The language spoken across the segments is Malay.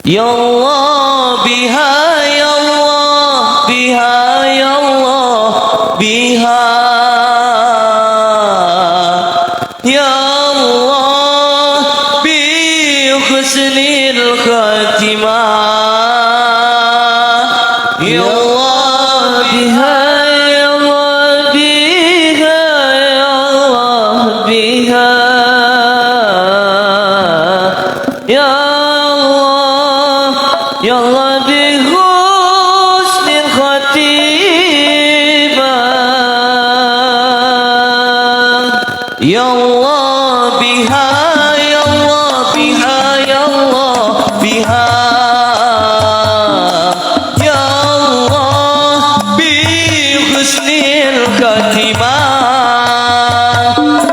Ya Allah biha ya Allah biha ya Allah biha ya Allah bi husnil khatimah ya Allah biha ya Allah biha ya Allah biha ya Ya Allah bi husnil khatimah Ya Allah biha ya Allah biha ya Allah biha Ya Allah bi husnil khatimah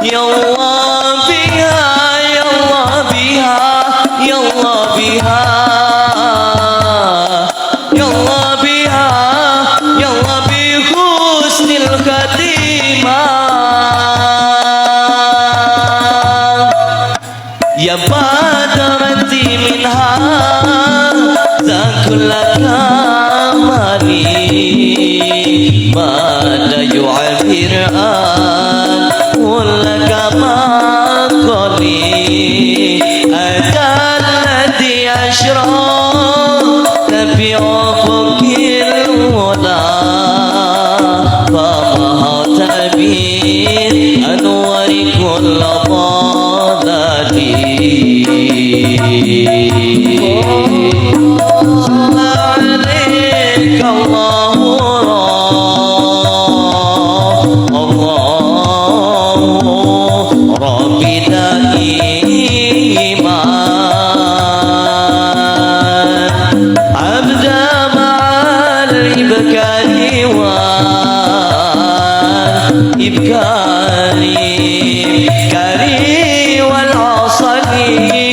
Ya Allah biha ya Allah biha ya Allah biha Ya badarati minha zakullaka mali Mada yu'abir an kullaka maqali Adal ladhi ashra Nabi ufukil wala Famahata bi anwari kulla عليك الله ربي دائما عبدا مع الإبكار والإبكار كري والعصري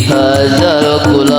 Hazal kula